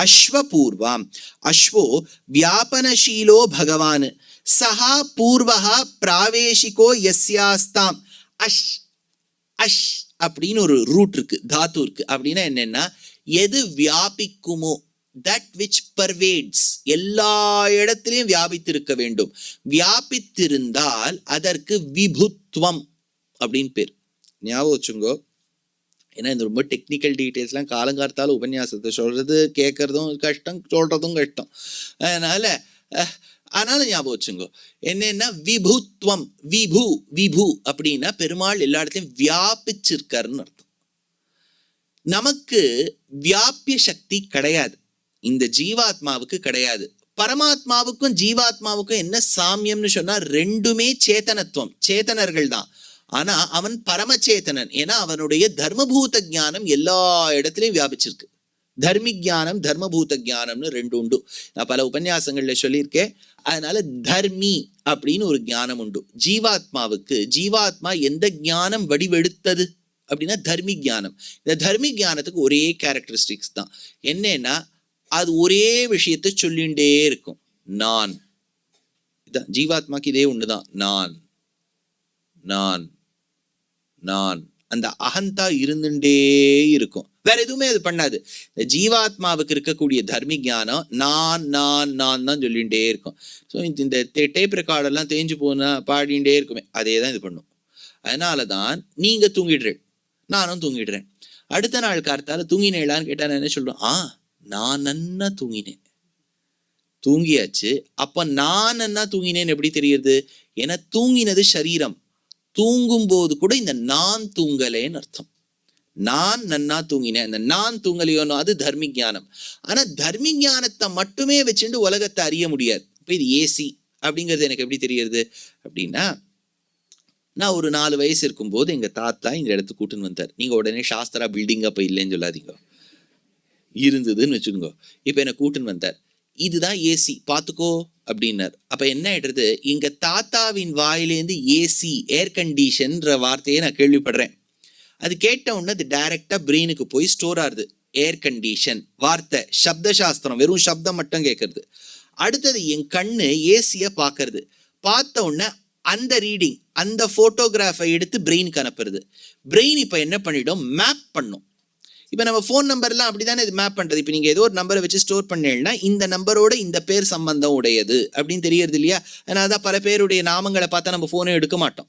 அஸ்வபூர்வாம். அஸ்வோ வியாபனசீலோ பகவான், சஹா பூர்வஹா பிராவேஷிகோ யஸ்யாஸ்தாம். அஷ் அஷ் அப்படின்னு ஒரு ரூட் இருக்கு, தாத்து இருக்கு. அப்படின்னா என்னன்னா, எது வியாபிக்குமோ, that which pervades, எல்லா இடத்திலையும் வியாபித்திருக்க வேண்டும். வியாபித்திருந்தால் அதற்கு விபுத்துவம் அப்படின்னு பேர். ஞாபகம் வச்சுங்கோ. ஏன்னா இந்த ரொம்ப டெக்னிக்கல் டீட்டெயில்ஸ்லாம் காலங்காலத்தால் உபன்யாசத்தை சொல்றது கேட்கறதும் கஷ்டம், சொல்றதும் கஷ்டம். அதனால ஞாபகம் வச்சுங்கோ. என்னன்னா விபுத்துவம், விபு விபு அப்படின்னா பெருமாள் எல்லா இடத்துலையும் வியாபிச்சிருக்காருன்னு அர்த்தம். நமக்கு வியாபிய சக்தி கிடையாது, இந்த ஜீவாத்மாவுக்கு கிடையாது. பரமாத்மாவுக்கும் ஜீவாத்மாவுக்கும் என்ன சாமியம்னு சொன்னா, ரெண்டுமே சேத்தனத்துவம், சேத்தனர்கள் தான். ஆனா அவன் பரமச்சேதனன். ஏன்னா அவனுடைய தர்மபூத ஞானம் எல்லா இடத்துலையும் வியாபிச்சிருக்கு. தர்மி ஜானம் தர்மபூத ஜானம்னு ரெண்டு உண்டு. நான் பல உபன்யாசங்கள்ல சொல்லியிருக்கேன். அதனால தர்மி அப்படின்னு ஒரு ஞானம் உண்டு ஜீவாத்மாவுக்கு. ஜீவாத்மா எந்த ஞானம் வடிவெடுத்தது அப்படின்னா தர்மி ஜானம். இந்த தர்மி ஜானத்துக்கு ஒரே கேரக்டரிஸ்டிக்ஸ் தான். என்னன்னா, அது ஒரே விஷயத்தை சொல்லிண்டே இருக்கும், நான். இதான் ஜீவாத்மாக்கு இதே ஒண்ணுதான், நான் நான் நான். அந்த அகந்தா இருந்துட்டே இருக்கும், வேற எதுவுமே அது பண்ணாது. இந்த ஜீவாத்மாவுக்கு இருக்கக்கூடிய தர்மி ஞானம் நான் நான் நான் தான் சொல்லிகிட்டே இருக்கும். ஸோ இந்த டேப் ரெக்கார்டெல்லாம் தேஞ்சு போனா பாடிண்டே இருக்குமே, அதே தான் இது பண்ணும். அதனால தான் நீங்க தூங்கிடுறேன், நானும் தூங்கிடுறேன். அடுத்த நாள் கார்த்தால தூங்கினேளான்னு கேட்டா நான் என்ன சொல்றேன், நான் நன்னா தூங்கினேன். தூங்கியாச்சு. அப்ப நான் நன்னா தூங்கினேன்னு எப்படி தெரியுது? ஏன்னா தூங்கினது சரீரம், தூங்கும் போது கூட இந்த நான் தூங்கலேன்னு அர்த்தம். நான் நன்னா தூங்கினேன், அந்த நான் தூங்கலையோனோ அது தர்மி ஞானம். ஆனா தர்மி ஞானத்தை மட்டுமே வச்சுட்டு உலகத்தை அறிய முடியாது. இப்ப இது ஏசி அப்படிங்கிறது எனக்கு எப்படி தெரியுது அப்படின்னா, நான் ஒரு 4 வயசு இருக்கும்போது எங்க தாத்தா இந்த இடத்துக்கு கூட்டுன்னு வந்தார். நீங்க உடனே சாஸ்திரா பில்டிங் அப்ப இல்லைன்னு சொல்லாதீங்க, இருந்ததுன்னு வச்சுக்கோங்க. இப்ப என்ன கூட்டுன்னு வந்தார், இதுதான் ஏசி பாத்துக்கோ அப்படின்னார். அப்ப என்ன ஆயிடுறது, எங்க தாத்தாவின் வாயிலேருந்து ஏசி, ஏர் கண்டிஷன்ற வார்த்தையை நான் கேள்விப்படுறேன். அது கேட்ட உடனே அது டைரக்டா பிரெயினுக்கு போய் ஸ்டோர் ஆகுது. ஏர் கண்டிஷன் வார்த்தை, சப்த சாஸ்திரம், வெறும் சப்தம் மட்டும் கேட்கறது. அடுத்தது என் கண்ணு ஏசிய பாக்குறது. பார்த்த உடனே அந்த ரீடிங், அந்த போட்டோகிராஃபை எடுத்து பிரெயினுக்கு அனுப்புறது. பிரெயின் இப்ப என்ன பண்ணிடும், மேப் பண்ணும். இப்ப நம்ம போன் நம்பர்லாம் அப்படிதானே இது மேப் பண்றது. இப்ப நீங்க ஏதோ ஒரு நம்பரை வச்சு ஸ்டோர் பண்ணீங்கன்னா இந்த நம்பரோட இந்த பேர் சம்பந்தம் உடையது அப்படின்னு தெரியறது இல்லையா? அதனாலதான் பல பேருடைய நாமங்களை பார்த்தா நம்ம போனே எடுக்க மாட்டோம்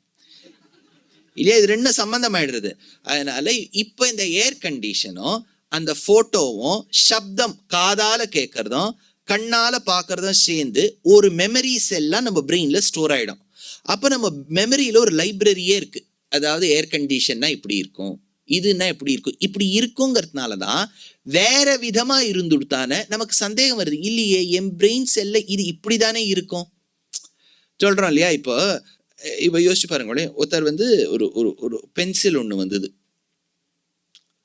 இல்லையா? இது ரெண்டும் சம்பந்தம் ஆயிடுறது. அதனால இப்ப இந்த ஏர் கண்டிஷனும் அந்த போட்டோவும் சப்தம் காதால கேட்கறதும் கண்ணால பாக்குறதும் சேர்ந்து ஒரு மெமரிஸ் எல்லாம் நம்ம பிரெயின்ல ஸ்டோர் ஆயிடும். அப்ப நம்ம மெமரியில ஒரு லைப்ரரியே இருக்கு. அதாவது ஏர் கண்டிஷன்னா இப்படி இருக்கும், இதுன்னா எப்படி இருக்கும், இப்படி இருக்குங்கிறதுனாலதான் வேற விதமா இருந்துட்டானே நமக்கு சந்தேகம் வருது. இல்லையே, என் பிரெயின் செல்ல இது இப்படிதானே இருக்கும் சொல்றோம் இல்லையா? இப்போ யோசிச்சு பாருங்களேன், ஒருத்தர் ஒரு ஒரு பென்சில் ஒண்ணு வந்தது.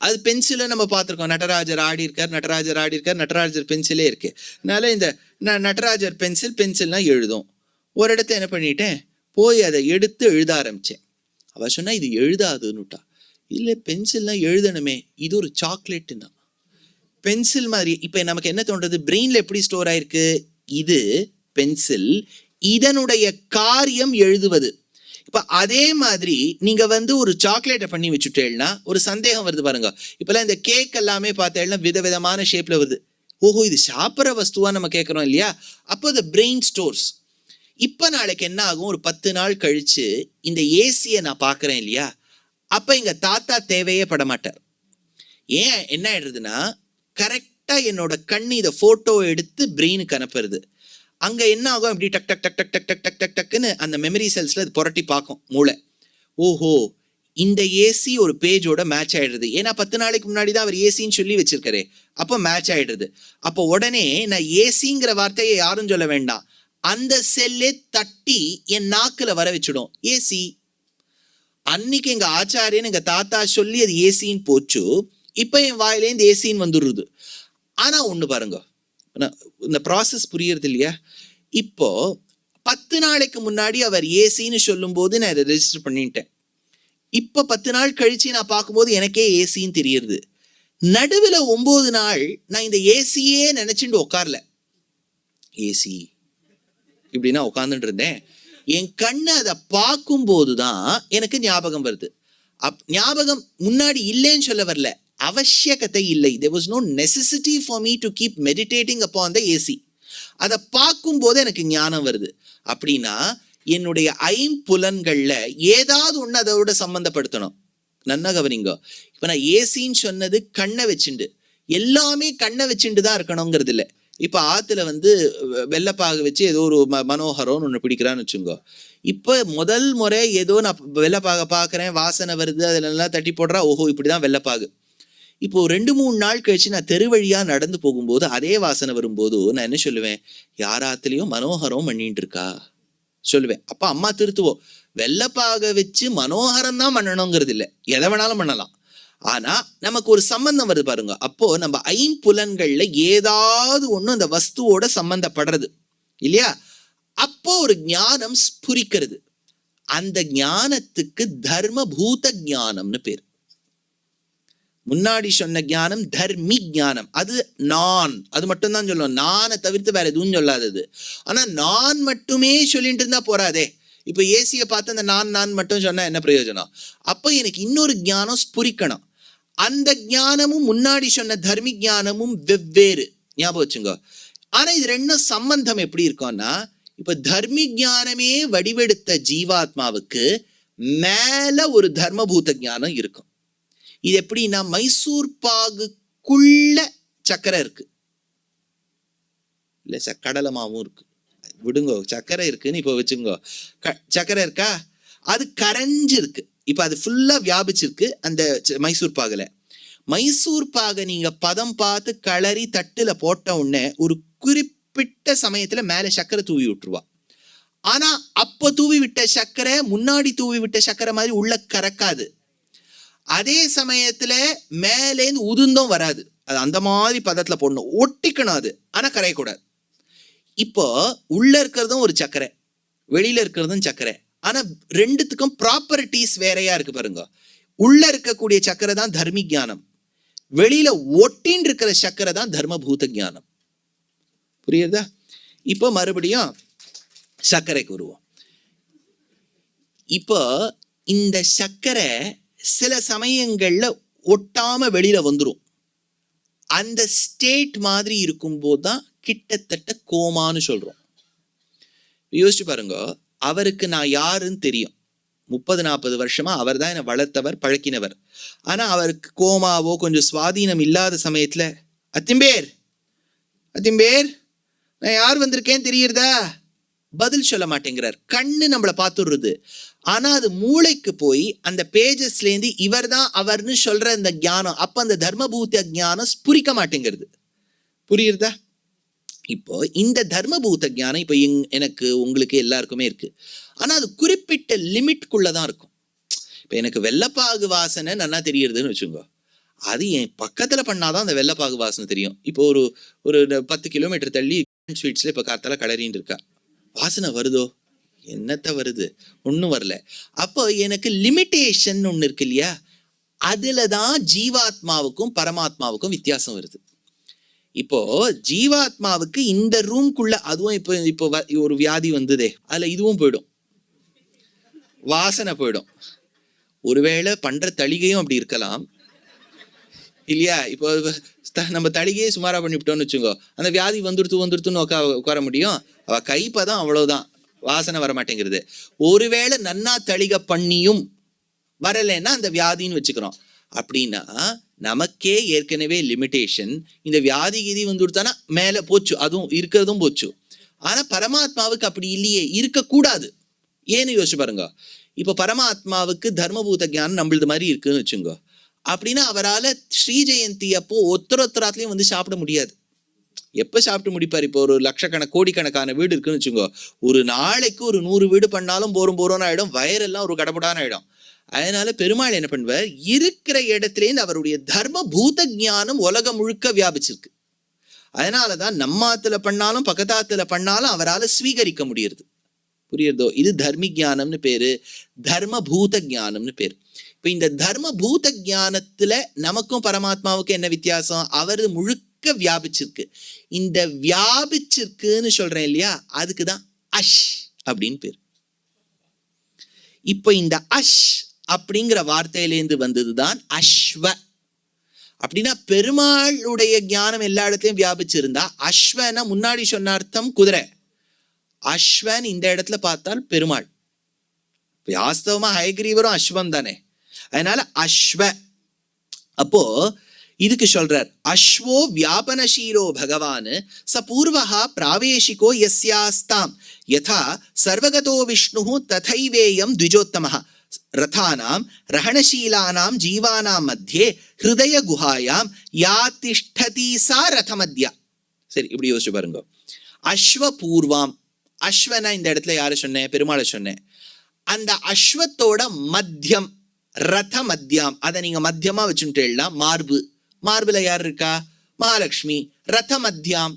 அது பென்சிலை நம்ம பார்த்துருக்கோம், நடராஜர் ஆடி இருக்கார், நடராஜர் பென்சிலே இருக்கு. அதனால இந்த நடராஜர் பென்சில்னா எழுதும். ஒரு இடத்த என்ன பண்ணிட்டேன், போய் அதை எடுத்து எழுத ஆரம்பிச்சேன். அவ சொன்னா இது எழுதாதுன்னுட்டா. இல்லை, பென்சில்னா எழுதணுமே, இது ஒரு சாக்லேட்டுன்னா பென்சில் மாதிரி. இப்ப நமக்கு என்ன தோன்றது, பிரெயின்ல எப்படி ஸ்டோர் ஆயிருக்கு, இது பென்சில், இதனுடைய காரியம் எழுதுவது. இப்ப அதே மாதிரி நீங்க ஒரு சாக்லேட்டை பண்ணி வச்சுட்டேன்னா ஒரு சந்தேகம் வருது பாருங்க. இப்பெல்லாம் இந்த கேக் எல்லாமே பார்த்தேன்னா விதவிதமான ஷேப்ல வருது. ஓஹோ, இது சாப்பிட்ற வஸ்துவா நம்ம கேட்கறோம் இல்லையா? அப்போ இந்த பிரெயின் ஸ்டோர்ஸ். இப்ப நாளைக்கு என்ன ஆகும், ஒரு 10 நாள் கழிச்சு இந்த ஏசியை நான் பாக்குறேன் இல்லையா, அப்ப எங்க தாத்தா தேவையே பட மாட்டார். ஏன் என்ன ஆயிடுறதுன்னா, கரெக்டா என்னோட கண்ணு இதை போட்டோ எடுத்து பிரெயினுக்கு அனுப்புறது. அங்க என்ன ஆகும், அப்படி டக் டக் டக் டக் டக் டக் டக் டக் டக்குன்னு அந்த மெமரி செல்ஸ்ல அது புரட்டி பார்க்கும் மூளை. ஓஹோ, இந்த ஏசி ஒரு பேஜோட மேட்ச் ஆயிடுறது. ஏன்னா 10 நாளைக்கு முன்னாடி தான் அவர் ஏசின்னு சொல்லி வச்சிருக்காரு. அப்போ மேட்ச் ஆயிடுறது. அப்போ உடனே நான் ஏசிங்கிற வார்த்தையை யாரும் சொல்ல வேண்டாம், அந்த செல்லே தட்டி என் நாக்குல வர வச்சிடும், ஏசி. அன்னைக்கு எங்க ஆச்சாரியன் எங்க தாத்தா சொல்லி அது ஏசின்னு போச்சு. இப்ப என் வாயிலேருந்து ஏசின்னு வந்துடுறது. ஆனா ஒண்ணு பாருங்க, இந்த ப்ராசஸ் புரியறது இல்லையா? இப்போ 10 நாளைக்கு முன்னாடி அவர் ஏசின்னு சொல்லும் போது நான் இதை ரெஜிஸ்டர் பண்ணிட்டேன். இப்ப 10 நாள் கழிச்சு நான் பார்க்கும்போது எனக்கே ஏசின்னு தெரியுது. நடுவில் 9 நாள் நான் இந்த ஏசியே நினைச்சுட்டு உட்காரல. ஏசி இப்படின்னா உட்காந்துட்டு இருந்தேன். என் கண்ணு அதை பார்க்கும்போது தான் எனக்கு ஞாபகம் வருது. ஞாபகம் முன்னாடி இல்லைன்னு சொல்ல வரல, அவசியகத்தை இல்லை. there was no necessity for me to keep meditating upon the AC. அதை பார்க்கும்போது எனக்கு ஞானம் வருது. அப்படின்னா என்னுடைய ஐம்புலன்கள்ல ஏதாவது ஒன்று அதோட சம்பந்தப்படுத்தணும். நன்னா கவனிங்க. இப்போ நான் ஏசின்னு சொன்னது கண்ணை வச்சுண்டு, எல்லாமே கண்ணை வச்சுட்டு தான் இருக்கணுங்கிறது இல்லை. இப்போ ஆற்றுல வெள்ளைப்பாகு வச்சு ஏதோ ஒரு மனோகரம்னு ஒன்று பிடிக்கிறான்னு வச்சுங்கோ. இப்போ முதல் முறை ஏதோ நான் வெள்ளைப்பாகை பார்க்குறேன், வாசனை வருது, அதிலெல்லாம் தட்டி போடுறா, ஓஹோ இப்படி தான் வெள்ளைப்பாகு. இப்போ 2-3 நாள் கழிச்சு நான் தெரு வழியாக நடந்து போகும்போது அதே வாசனை வரும்போது நான் என்ன சொல்லுவேன்? யாராத்துலேயும் மனோகரம் பண்ணிட்டு இருக்கா சொல்லுவேன். அப்போ அம்மா திருத்துவோம், வெள்ளைப்பாகை வச்சு மனோகரம் தான் பண்ணணுங்கிறது இல்லை, எதை வேணாலும் பண்ணலாம். ஆனா நமக்கு ஒரு சம்பந்தம் வருது பாருங்க. அப்போ நம்ம ஐம்புலன்கள்ல ஏதாவது ஒண்ணு அந்த வஸ்துவோட சம்பந்தப்படுறது இல்லையா? அப்போ ஒரு ஞானம் ஸ்புரிக்கிறது. அந்த ஞானத்துக்கு தர்மபூத ஞானம்னு பேர். முன்னாடி சொன்ன ஞானம் தர்மி ஞானம், அது நான், அது மட்டும் தான் சொல்லுவோம். நானை தவிர்த்து வேற எதுவும் சொல்லாதது. ஆனா நான் மட்டுமே சொல்லிட்டு இருந்தா போறாதே. இப்போ ஏசியை பார்த்து அந்த நான் மட்டும் சொன்னா என்ன பிரயோஜனம்? அப்போ எனக்கு இன்னொரு ஞானம் ஸ்புரிக்கணும். அந்த ஞானமும் முன்னாடி சொன்ன தர்மி ஞானமும் வெவ்வேறு, ஞாபகம் வச்சுங்க. ஆனா இது ரெண்டும் சம்பந்தம் எப்படி இருக்கும்னா, இப்ப தர்மி ஞானமே வடிவெடுத்த ஜீவாத்மாவுக்கு மேல ஒரு தர்மபூத ஞானம் இருக்கும். இது எப்படின்னா, மைசூர் பாகுக்குள்ள சக்கரை இருக்கு இல்ல, கடலை மாவும் இருக்கு, விடுங்கோ சக்கரை இருக்குன்னு இப்போ வச்சுங்கோ. சக்கரை இருக்கா, அது கரைஞ்சு இருக்கு. இப்போ அது ஃபுல்லா வியாபிச்சிருக்கு அந்த மைசூர் பாகுல. மைசூர் பாகை நீங்க பதம் பார்த்து களறி தட்டுல போட்ட உடனே ஒரு குறிப்பிட்ட சமயத்துல மேல சக்கரை தூவி விட்டுருவா. ஆனா அப்போ தூவி விட்ட சக்கரை முன்னாடி தூவி விட்ட சக்கரை மாதிரி உள்ள கறக்காது. அதே சமயத்துல மேலேந்து உதுந்தும் வராது. அது அந்த மாதிரி பதத்துல போடணும், ஒட்டிக்கணும் அது, ஆனா கரையக்கூடாது. இப்போ உள்ள இருக்கிறதும் ஒரு சக்கரை, வெளியில இருக்கிறதும் சக்கரை. ஆனா ரெண்டுத்துக்கும் ப்ராப்பர்ட்டிஸ் வேறையா இருக்கு பாருங்க. உள்ள இருக்கக்கூடிய சக்கரை தான் தர்மி ஞானம், வெளியில ஒட்டின் இருக்கிற சக்கரை தான் தர்மபூத ஞானம். புரியுதா? இப்போ மறுபடியும் சர்க்கரைக்கு வருவோம். இப்போ இந்த சர்க்கரை சில சமயங்கள்ல ஒட்டாம வெளியில வந்துடும். அந்த ஸ்டேட் மாதிரி இருக்கும்போது தான் கிட்டத்தட்ட கோமான்னு சொல்றோம். யோசிச்சு பாருங்க, அவருக்கு நான் யாருன்னு தெரியும். 30-40 வருஷமா அவர் தான் என்னை வளர்த்தவர், பழக்கினவர். ஆனா அவருக்கு கோமாவோ கொஞ்சம் சுவாதீனம் இல்லாத சமயத்துல, அத்திம்பேர் நான் யார் வந்திருக்கேன்னு தெரியுறதா, பதில் சொல்ல மாட்டேங்கிறார். கண்ணு நம்மளை பார்த்துடுறது. ஆனா அது மூளைக்கு போய் அந்த பேஜஸ்லேருந்து இவர் தான் அவர்னு சொல்ற இந்த ஞானம், அப்ப அந்த தர்மபூத ஞானம் ஸ்புரிக்க மாட்டேங்கிறது. புரியுறதா? இப்போ இந்த தர்மபூத ஞானம் இப்போ எனக்கு உங்களுக்கு எல்லாருக்குமே இருக்கு. ஆனா அது குறிப்பிட்ட லிமிட்குள்ளதான் இருக்கும். இப்போ எனக்கு வெள்ளைப்பாகு வாசனை நல்லா தெரியுதுன்னு வச்சுக்கோ, அது என் பக்கத்துல பண்ணாதான் அந்த வெள்ளைப்பாகு வாசனை தெரியும். இப்போ ஒரு 10 கிலோமீட்டர் தள்ளி ஸ்வீட்ஸ்ல இப்போ காத்தால கலரின்னு இருக்கா, வாசனை வருதோ? என்னத்த வருது? ஒன்றும் வரல. அப்போ எனக்கு லிமிட்டேஷன் ஒன்று இருக்கு இல்லையா? அதுல தான் ஜீவாத்மாவுக்கும் பரமாத்மாவுக்கும் வித்தியாசம் வருது. இப்போ ஜீவாத்மாவுக்கு இந்த ரூம்குள்ள, அதுவும் இப்போ ஒரு வியாதி வந்ததே, அதுல இதுவும் போயிடும், வாசனை போயிடும். ஒருவேளை பண்ற தளிகையும் அப்படி இருக்கலாம் இல்லையா? இப்போ நம்ம தளிகையே சுமாரா பண்ணிவிட்டோம்னு வச்சுக்கோ, அந்த வியாதி வந்துடுத்துன்னு உட்கார முடியும்? அவ கைப்பதான் அவ்வளவுதான், வாசனை வர மாட்டேங்கிறது. ஒருவேளை நன்னா தளிகை பண்ணியும் வரலைன்னா அந்த வியாதின்னு வச்சுக்கிறோம். அப்படின்னா நமக்கே ஏற்கனவே லிமிட்டேஷன், இந்த வியாதி கீதி வந்துடுத்தானா மேல போச்சு, அதுவும் இருக்கிறதும் போச்சு. ஆனா பரமாத்மாவுக்கு அப்படி இல்லையே, இருக்கக்கூடாது. ஏன்னு யோசிச்சு பாருங்க. இப்போ பரமாத்மாவுக்கு தர்மபூத ஞானம் நம்மளது மாதிரி இருக்குன்னு வச்சுங்க. அப்படின்னா அவரால் ஸ்ரீ ஜெயந்தி அப்போ ஒத்தராத்துலயும் சாப்பிட முடியாது. எப்ப சாப்பிட்டு முடிப்பார்? இப்போ ஒரு கோடிக்கணக்கான வீடு இருக்குன்னு வச்சுக்கோ, ஒரு நாளைக்கு ஒரு 100 வீடு பண்ணாலும் போறோம்னு ஆயிடும், வயரெல்லாம் ஒரு கடப்படான ஆயிடும். அதனால பெருமாள் என்ன பண்ணுவார், இருக்கிற இடத்துலேருந்து அவருடைய தர்மபூத ஞானம் உலகம் முழுக்க வியாபிச்சிருக்கு. அதனாலதான் நம்ம ஆத்துல பண்ணாலும் பக்கத்தாத்துல பண்ணாலும் அவரால் ஸ்வீகரிக்க முடியுது. புரியுறதோ? இது தர்மி ஞானம்னு பேரு, தர்மபூத ஞானம்னு பேரு. இப்ப இந்த தர்ம பூத ஞானத்துல நமக்கும் பரமாத்மாவுக்கும் என்ன வித்தியாசம்? அவர் முழுக்க வியாபிச்சிருக்கு. இந்த வியாபிச்சிருக்குன்னு சொல்றேன் இல்லையா, அதுக்குதான் அஷ் அப்படின்னு பேர். இப்ப இந்த அஷ் அப்படிங்கிற வார்த்தையிலேருந்து வந்ததுதான் அஸ்வ. அப்படின்னா பெருமாளுடைய ஞானம் எல்லா இடத்துலயும் வியாபிச்சிருந்தா, அஸ்வன முன்னாடி சொன்ன அர்த்தம் குதிரை, அஸ்வன் இந்த இடத்துல பார்த்தால் பெருமாள். வாஸ்தவமா ஹயக்ரீவரும் அஸ்வம் தானே, அதனால அஸ்வ. அப்போ இதுக்கு சொல்றார், அஸ்வோ வியாபனசீலோ பகவான் ச பூர்வஹா பிராவேஷிகோ யஸ்யாஸ்தாம் யதா சர்வகதோ விஷ்ணு ததைவேயம் த்விஜோத்தமஹ ரதானாம் ரஹணசீலானாம் ஜீவானாம் மத்தியே ஹிருதய குஹாயாம் யா திஷ்டதி சா ரதமத்யா. சரி, இப்படி யோசிச்சு பாருங்க. அஸ்வ பூர்வாம், அஸ்வனா இந்த இடத்துல யாரை சொன்னேன்? பெருமாளை சொன்னேன். அந்த அஸ்வத்தோட மத்தியம் ரத மத்தியாம், அதை நீங்க மத்தியமா வச்சுட்டேன்னா மார்பு, மார்புல யார் இருக்கா? மகாலட்சுமி. ரத மத்தியாம்,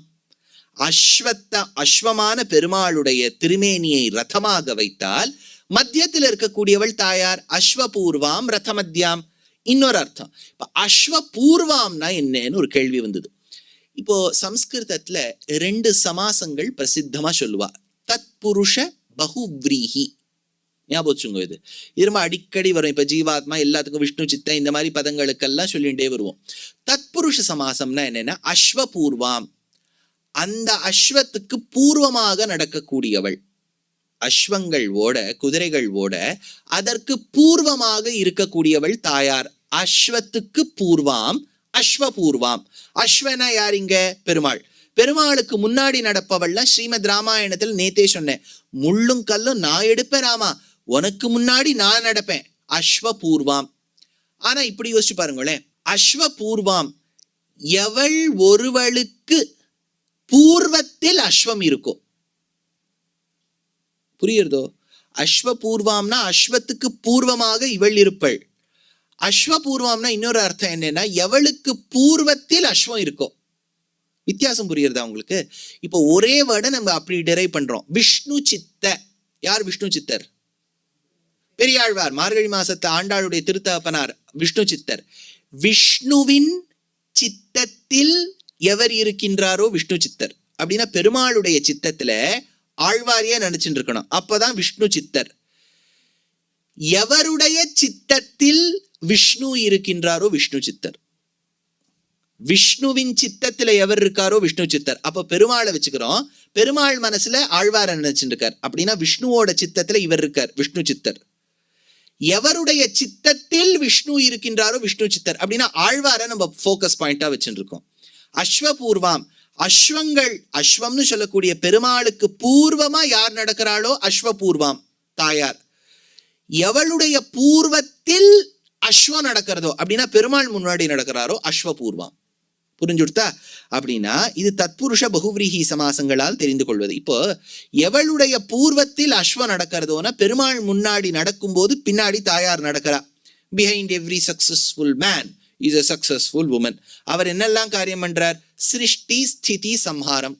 அஸ்வமான பெருமாளுடைய திருமேனியை ரதமாக வைத்தால் மத்தியத்தில் இருக்கக்கூடியவள் தாயார். அஸ்வபூர்வாம் ரதமத்யாம். இன்னொரு அர்த்தம். இப்ப அஸ்வபூர்வாம்னா என்னன்னு ஒரு கேள்வி வந்தது. இப்போ சம்ஸ்கிருதத்துல 2 சமாசங்கள் பிரசித்தமா சொல்லுவா. தத்புருஷ பகுவ்ரீஹி. ஞாபகம் இது ரொம்ப அடிக்கடி வரும். இப்ப ஜீவாத்மா எல்லாத்துக்கும் விஷ்ணு சித்த இந்த மாதிரி பதங்களுக்கெல்லாம் சொல்லிட்டே வருவோம். தத்புருஷ சமாசம்னா என்னன்னா, அஸ்வபூர்வாம், அந்த அஸ்வத்துக்கு பூர்வமாக நடக்கக்கூடியவள். அஸ்வங்கள் ஓட, குதிரைகள் ஓட, அதற்கு பூர்வமாக இருக்கக்கூடியவள் தாயார். அஸ்வத்துக்கு பூர்வாம், அஸ்வபூர்வாம். அஸ்வனா யார் இங்க? பெருமாள். பெருமாளுக்கு முன்னாடி நடப்பவள்லாம் ஸ்ரீமத் ராமாயணத்தில் நேத்தே சொன்னேன், முள்ளும் கல்லும் நான் எடுப்பேன் ராமா, உனக்கு முன்னாடி நான் நடப்பேன். அஸ்வபூர்வாம். ஆனா இப்படி யோசிச்சு பாருங்களேன், அஸ்வபூர்வாம் எவள் ஒருவளுக்கு பூர்வத்தில் அஸ்வம் இருக்கும். புரியுறதோ? அஸ்வபூர்வாம்னா அஸ்வத்துக்கு பூர்வமாக இவள் இருப்பள். அஸ்வபூர்வாம்னா இன்னொரு அர்த்தம் என்னன்னா, எவளுக்கு பூர்வத்தில் அஸ்வம் இருக்கும். வித்தியாசம் புரியுறதா உங்களுக்கு? இப்போ ஒரே வேர்டை நம்ம அப்படி டிரைவ் பண்றோம். விஷ்ணு சித்த. யார் விஷ்ணு சித்தர்? பெரியாழ்வார், மார்கழி மாசத்து ஆண்டாளுடைய திருத்தகப்பனார் விஷ்ணு சித்தர். விஷ்ணுவின் சித்தத்தில் எவர் இருக்கின்றாரோ விஷ்ணு சித்தர். அப்படின்னா பெருமாளுடைய சித்தத்துல ஆழ்வாரியா நினைச்சுட்டு இருக்கணும், அப்பதான் விஷ்ணு சித்தர். எவருடைய சித்தத்தில் விஷ்ணு இருக்கின்றாரோ விஷ்ணு சித்தர். விஷ்ணுவின் சித்தத்துல எவர் இருக்காரோ விஷ்ணு சித்தர். அப்ப பெருமாளை வச்சுக்கிறோம், பெருமாள் மனசுல ஆழ்வார நினைச்சுட்டு இருக்கார். அப்படின்னா விஷ்ணுவோட சித்தத்துல இவர் இருக்கார், விஷ்ணு சித்தர். எவருடைய சித்தத்தில் விஷ்ணு இருக்கின்றாரோ விஷ்ணு சித்தர். அப்படின்னா ஆழ்வார நம்ம போக்கஸ் பாயிண்டா வச்சுட்டு இருக்கோம். அஸ்வபூர்வாம், அஸ்வங்கள், அஸ்வம்னு சொல்லக்கூடிய பெருமாளுக்கு பூர்வமா யார் நடக்கிறாளோ அஸ்வபூர்வாம் தாயார். எவளுடைய பூர்வத்தில் அஸ்வம் நடக்கிறதோ, அப்படின்னா பெருமாள் முன்னாடி நடக்கிறாரோ அஸ்வபூர்வாம். புரிஞ்சுடுத்தா? அப்படின்னா இது தத்புருஷ பகுவிரீஹி சமாசங்களால் தெரிந்து கொள்வது. இப்போ எவளுடைய பூர்வத்தில் அஸ்வம் நடக்கிறதோனா பெருமாள் முன்னாடி நடக்கும்போது பின்னாடி தாயார் நடக்கிறா. Behind every successful man is a successful woman. அவர் என்னெல்லாம் காரியம் பண்றார்? சிருஷ்டி ஸ்திதி சம்ஹாரம்.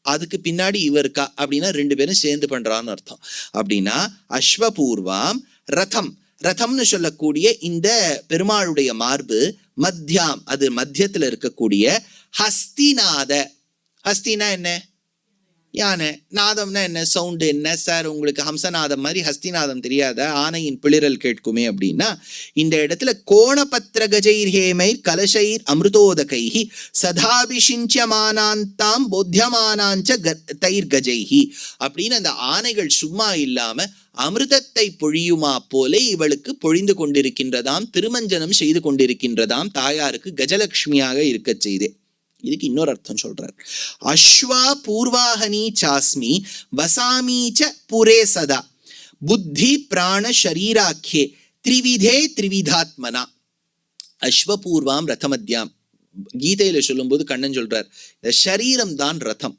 அதுக்கு பின்னாடி இவருக்கா அப்படின்னா 2 பேரும் சேர்ந்து பண்றான்னு அர்த்தம். அப்படின்னா அஸ்வபூர்வாம் ரதம், ரதம்னு சொல்லக்கூடிய இந்த பெருமாளுடைய மார்பு மத்தியாம், அது மத்தியத்துல இருக்கக்கூடிய ஹஸ்திநாத. ஹஸ்தினா என்ன? யானை. நாதம்னா என்ன? சவுண்டு. என்ன சார் உங்களுக்கு ஹம்சநாதம் மாதிரி ஹஸ்திநாதம் தெரியாத? ஆனையின் பிளிரல் கேட்குமே அப்படின்னா இந்த இடத்துல கோணபத்திர கஜைர் ஹேமைர் கலசைர் அமிர்தோதகைஹி சதாபிஷிஞ்சமானாந்தாம் போத்தியமானாஞ்ச தைர் கஜைஹி அப்படின்னு அந்த ஆனைகள் சும்மா இல்லாம அமிர்தத்தை பொழியுமா போல இவளுக்கு பொழிந்து கொண்டிருக்கின்றதாம், திருமஞ்சனம் செய்து கொண்டிருக்கின்றதாம் தாயாருக்கு கஜலட்சுமியாக இருக்க செய்தே. இதுக்கு இன்னொரு அர்த்தம் சொல்றார். அஸ்வா பூர்வாஹனி சாஸ்மி வசாமீச்ச புரே சதா புத்தி பிராண ஷரீராக்கியே த்ரிவிதே த்ரிவிதாத்மனா. அஸ்வபூர்வாம் ரதமத்யாம். கீதையில சொல்லும் போது கண்ணன் சொல்றார், இந்த ஷரீரம் தான் ரதம்.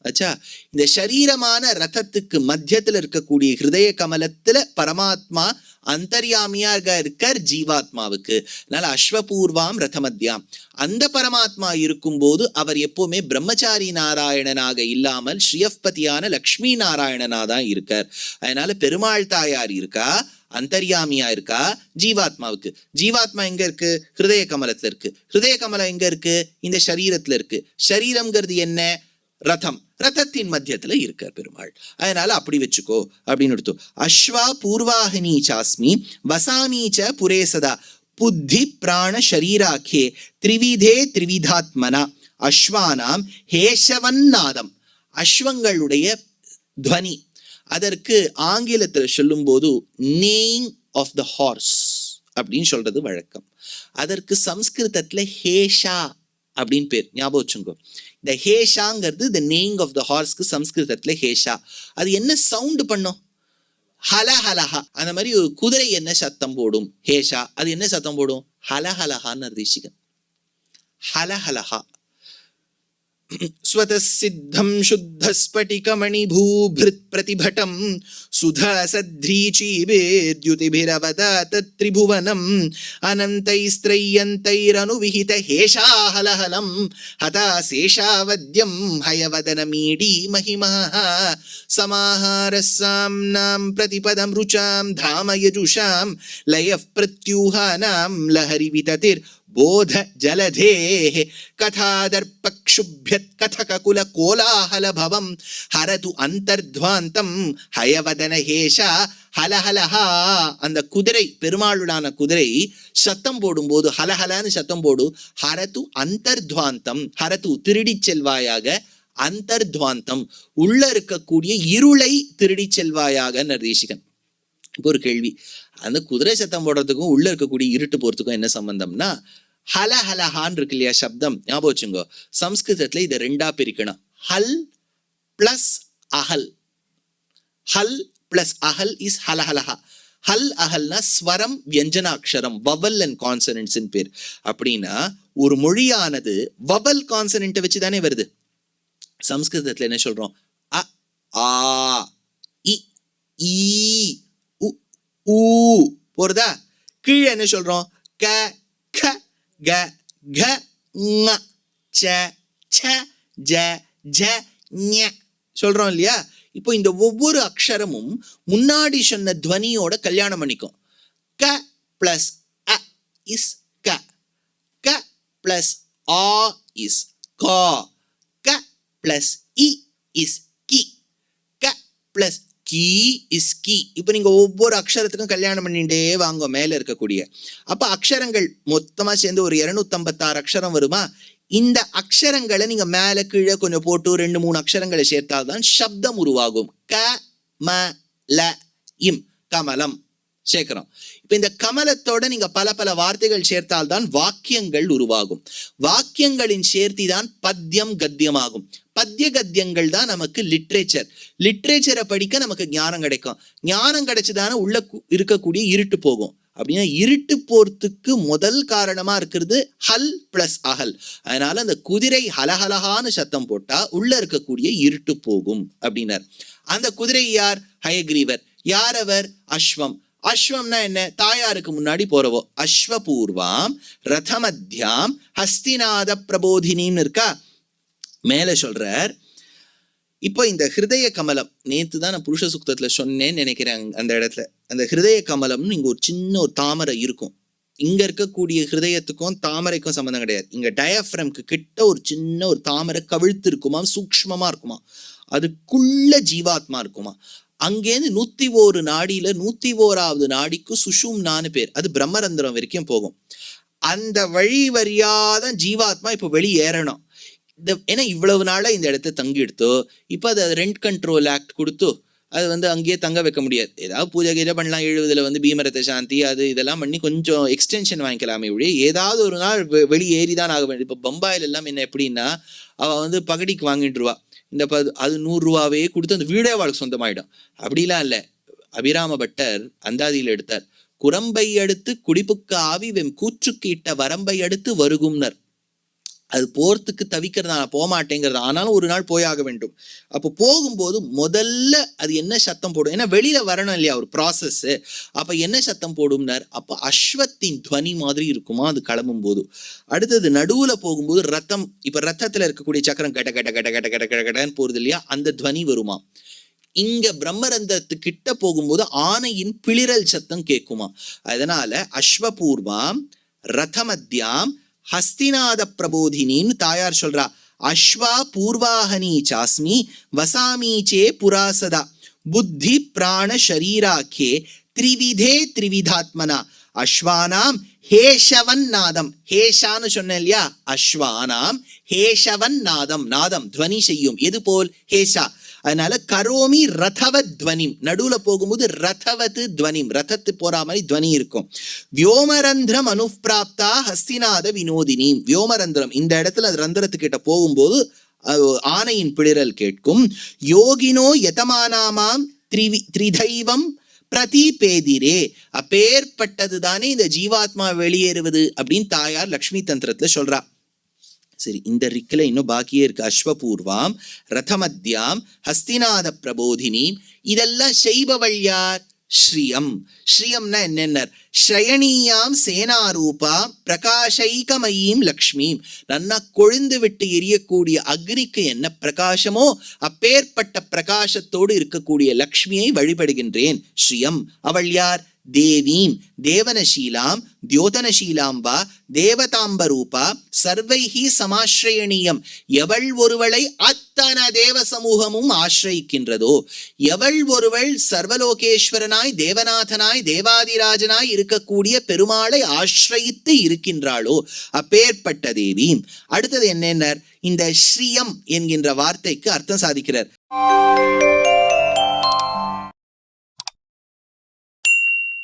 ஆச்சா. இந்த சரீரமான ரதத்துக்கு மத்தியத்துல இருக்கக்கூடிய ஹிருதய கமலத்துல பரமாத்மா அந்தர்யாமியாக இருக்கார் ஜீவாத்மாவுக்கு. அதனால அஸ்வபூர்வாம் ரதமத்யாம். அந்த பரமாத்மா இருக்கும்போது அவர் எப்பவுமே பிரம்மச்சாரி நாராயணனாக இல்லாமல் ஸ்ரீயப்பதியான லக்ஷ்மி நாராயணனா தான் இருக்கார். அதனால பெருமாள் தாயார் இருக்கா, அந்தர்யாமியா இருக்கா ஜீவாத்மாவுக்கு. ஜீவாத்மா எங்க இருக்கு? ஹிருதய கமலத்துல இருக்கு. ஹிருதய கமலம் எங்க இருக்கு? இந்த சரீரத்துல இருக்கு. சரீரம்ங்கிறது என்ன? ரதம். ரதத்தின் மத்தியத்துல இருக்கார் பெருமாள். அதனால அப்படி வச்சுக்கோ அப்படின்னு எடுத்தோம். அஸ்வா பூர்வாஹினி சாஸ்மி வசாமீச்ச புரே சதா புத்தி பிராண ஷரீராக்கே திரிவிதே திரிவிதாத்மனா அஸ்வானாம் ஹேஷவன்னாதம். அஸ்வங்களுடைய துவனி. அதற்கு ஆங்கிலத்துல சொல்லும் போது நேயிங் ஆஃப் த ஹார்ஸ் அப்படின்னு சொல்றது வழக்கம். அதற்கு சம்ஸ்கிருதத்துல ஹேஷா அப்படின்னு பேர். ஞாபகம் வச்சுங்கோ. இந்த ஹேஷாங்கிறது த நேயிங் ஆஃப் த ஹார்ஸ்க்கு சம்ஸ்கிருதத்துல ஹேஷா. அது என்ன சவுண்ட் பண்ணும்? ஹலஹலஹா. அந்த மாதிரி ஒரு குதிரை என்ன சத்தம் போடும்? ஹேஷா. அது என்ன சத்தம் போடும்? ஹலஹலஹான்னு ரிஷிகன். ஹலஹலஹா. ஸ்வதசித்தம் சுத்தஸ்படிகமணிபூபிருத் பிரதிபடம் சுதாசத்ரீச்சீபிர்த்யுதிபிரவதாத த்ரிபுவனம் அனந்தைஸ்த்ரையந்தைரனுவிஹித ஹேஷாஹலஹலம் ஹதாசேஷாவத்யம் ஹயவதனமீடி மஹிமஹ சமாஹாரஸ்ஸாம்னாம் பிரதிபதம் ருச்சாம் தாமயஜுஷாம் லயஃப் பிரத்யூஹானாம் லஹரி விததிர் போத ஜலதே கதாதர்பக்ஷுப்யத் கதககுல கோலாஹல பவம் ஹரது அந்தர்த்வாந்தம் ஹயவதன ஹேஷா ஹலஹலஹா. அந்த குதிரை, பெருமாளுடான குதிரை சத்தம் போடும்போது ஹலஹலான்னு சத்தம் போடு. ஹரது அந்தர்த்வாந்தம். ஹரது திருடி செல்வாயாக, அந்தர்த்வாந்தம் உள்ள இருக்கக்கூடிய இருளை திருடி செல்வாயாக நிர்தேசிகன். இப்போ ஒரு கேள்வி, அந்த குதிரை சத்தம் போடுறதுக்கும் உள்ள இருக்கக்கூடிய இருட்டு போறதுக்கும் என்ன சம்பந்தம்னா, ஹலஹலஹான் இருக்கு இல்லையா சப்தம், ஞாபகம் வச்சுங்கோ. சம்ஸ்கிருதத்துல இதை ரெண்டா பிரிக்கணும். ஹல் பிளஸ் அஹல். ஹல் பிளஸ் அஹல் இஸ் ஹலஹலஹா. ஹல் அஹல்னா ஸ்வரம் வியஞ்சனாட்சரம், வவல் அண்ட் கான்சனன்ட்ஸ் பேர். அப்படின்னா ஒரு மொழியானது வவல் கான்சனன்ட்டை வச்சு தானே வருது. சம்ஸ்கிருதத்துல என்ன சொல்றோம்? அ ஆ இ ஈ உ ஊ போறதா? கீழே என்ன சொல்றோம்? க க க க ங ச ச ஜ ஜ ஞ சொல்றோம் இல்லையா? இப்போ இந்த ஒவ்வொரு அக்ஷரமும் முன்னாடி சொன்ன துவனியோட கல்யாணம் பண்ணிக்கும். க பிளஸ் அ இஸ் க, க பிளஸ் ஆ இஸ் கா, க பிளஸ் இ இஸ் கி, க பிளஸ் கி இஸ் கி. இப்போ நீங்க ஒவ்வொரு அக்ஷரத்துக்கும் கல்யாணம் பண்ணிட்டே வாங்க மேல இருக்கக்கூடிய. அப்ப அக்ஷரங்கள் மொத்தமா சேர்ந்து ஒரு 256 அக்ஷரம் வருமா? இந்த அக்ஷரங்களை நீங்க மேல கீழே கொஞ்சம் போட்டு 2-3 அக்ஷரங்களை சேர்த்தால்தான் சப்தம் உருவாகும். க ம ல இம், கமலம் சேர்க்கிறோம். இப்ப இந்த கமலத்தோட நீங்க பல பல வார்த்தைகள் சேர்த்தால்தான் வாக்கியங்கள் உருவாகும். வாக்கியங்களின் சேர்த்தி தான் பத்தியம் கத்தியமாகும். பத்திய கத்தியங்கள் தான் நமக்கு லிட்ரேச்சர். லிட்ரேச்சரை படிக்க நமக்கு ஞானம் கிடைக்கும். ஞானம் கிடைச்சுதானே உள்ள இருக்கக்கூடிய இருட்டு போகும். அப்படின்னா இருட்டு போறதுக்கு முதல் காரணமா இருக்கிறது ஹல் பிளஸ் அகல். அதனால அந்த குதிரை ஹலஹலஹான்னு சத்தம் போட்டா உள்ள இருக்கக்கூடிய இருட்டு போகும் அப்படின்னார். அந்த குதிரை யார்? ஹயக்ரீவர். யார் அவர்? அஸ்வம். அஸ்வம்னா என்ன? தாயாருக்கு முன்னாடி போறவோ. அஸ்வபூர்வாம் ரதமத்யாம் ஹஸ்திநாத பிரபோதினின்னு இருக்கா. மேல சொல்றார். இப்போ இந்த ஹிருதய கமலம், நேத்து தான் நான் புருஷ சுக்தத்துல சொன்னேன்னு நினைக்கிறேன். அந்த இடத்துல அந்த ஹிருதய கமலம்னு இங்க ஒரு சின்ன ஒரு தாமரை இருக்கும். இங்க இருக்கக்கூடிய ஹிருதயத்துக்கும் தாமரைக்கும் சம்பந்தம் கிடையாது. இங்க டயஃப்ரம்க்கு கிட்ட ஒரு சின்ன ஒரு தாமரை கவிழ்த்து இருக்குமா, சூக்ஷ்மமா இருக்குமா, அதுக்குள்ள ஜீவாத்மா இருக்குமா. அங்கேருந்து 101 நாடியில 101வது நாடிக்கு சுஷும்னான்னு பேர். அது பிரம்மரந்திரம் வரைக்கும் போகும். அந்த வழி வழியாதான் ஜீவாத்மா இப்ப வெளியேறணும். ஏன்னா இவ்வளவு நாளா இந்த இடத்த தங்கி எடுத்தோ, இப்ப அதை ரெண்ட் கண்ட்ரோல் ஆக்ட் கொடுத்து அது அங்கேயே தங்க வைக்க முடியாது. ஏதாவது பூஜை கீஜை பண்ணலாம். 70 பீமரத்த சாந்தி அது இதெல்லாம் பண்ணி கொஞ்சம் எக்ஸ்டென்ஷன் வாங்கிக்கலாமே ஒழிய ஏதாவது ஒரு நாள் வெளியேறிதான் ஆக வேண்டும். இப்ப பம்பாயில எல்லாம் என்ன எப்படின்னா, அவ பகடிக்கு வாங்கிட்டுருவா. இந்த அது 100 ரூபாவே கொடுத்து அந்த வீடே அவளுக்கு சொந்தமாயிடும். அப்படிலாம் இல்லை. அபிராம பட்டர் அந்தாதியில் எடுத்தார். குரம்பை அடுத்து குடிப்புக்கு ஆவி வெம் கூற்றுக்கு இட்ட வரம்பை அடுத்து வருகும்னர். அது போறதுக்கு தவிக்கிறதா, போக மாட்டேங்கிறது, ஆனாலும் ஒரு நாள் போயாக வேண்டும். அப்போ போகும்போது முதல்ல அது என்ன சத்தம் போடும், ஏன்னா வெளியில வரணும் இல்லையா ஒரு ப்ராசஸ். அப்ப என்ன சத்தம் போடும்னார், அப்ப அஸ்வத்தின் துவனி மாதிரி இருக்குமா அது கிளம்பும் போது. அடுத்தது நடுவுல போகும்போது ரத்தம், இப்ப ரத்தத்துல இருக்கக்கூடிய சக்கரம் கட கட கட கட கட கட கடன்னு போறது இல்லையா, அந்த துவனி வருமா. இங்க பிரம்மரந்திரத்துக்கிட்ட போகும்போது ஆனையின் பிளிரல் சத்தம் கேட்குமா. அதனால அஸ்வபூர்வாம் ரதமத்யாம் ஹஸ்திநாத பிரபோதினின்னு தாயார் சொல்றா. அஸ்வா பூர்வாஹனி சாஸ்மி வசாமீச்சே புராசதா புத்தி பிராண ஷரீராக்கே த்ரிவிதே த்ரிவிதாத்மனா அஸ்வானாம் ஹேஷவன் நாதம். ஹேஷான்னு சொன்ன இல்லையா, அஸ்வானாம் ஹேஷவன் நாதம், நாதம் துவனி செய்யும். எது போல், ஹேஷா. அதனால கரோமி ரதவத் துவனிம், நடுவுல போகும்போது ரதவத் துவனிம், ரதத்து போற மாதிரி துவனி இருக்கும். வியோமரந்திரம் அனுப்பிராப்தா ஹஸ்திநாத வினோதினி. வியோமரந்திரம், இந்த இடத்துல ரந்திரத்துக்கிட்ட போகும்போது ஆனையின் பிளிரல் கேட்கும். யோகினோ யதமானாமாம் த்ரிதைவம் பிரதிபேதிரே. அப்பேற்பட்டது தானே இந்த ஜீவாத்மா வெளியேறுவது அப்படின்னு தாயார் லக்ஷ்மி தந்திரத்துல சொல்றா. சரி, இந்த ரிக்கில் இன்னும் பாக்கியே இருக்கு. அஸ்வபூர்வாம் ரதமத்யாம் ஹஸ்திநாத பிரபோதினி. இதெல்லாம் செய்பவள் யார், ஸ்ரீயம். ஸ்ரீயம்னா என்னென்ன, ஸ்ரயணீயாம் சேனாரூபா பிரகாஷைகமயீம் லக்ஷ்மீம். நன்னா கொழுந்து விட்டு எரியக்கூடிய அக்னிக்கு என்ன பிரகாசமோ அப்பேற்பட்ட பிரகாசத்தோடு இருக்கக்கூடிய லக்ஷ்மியை வழிபடுகின்றேன். ஸ்ரீயம், அவள் யார், தேவீம் தேவனசீலாம் தியோதனசீலாம் வா தேவதாம்பரூபா சர்வைஹி சமாஸ்ரயணீயம். எவள் ஒருவளை அத்தனை தேவ சமூகமும் ஆசிரயிக்கின்றதோ, எவள் ஒருவள் சர்வலோகேஸ்வரனாய் தேவநாதனாய் தேவாதிராஜனாய் இருக்கக்கூடிய பெருமாளை ஆசிரயித்து இருக்கின்றாளோ அப்பேற்பட்ட தேவி. அடுத்தது என்னென்ன, இந்த ஸ்ரீயம் என்கின்ற வார்த்தைக்கு அர்த்தம் சாதிக்கிறார்.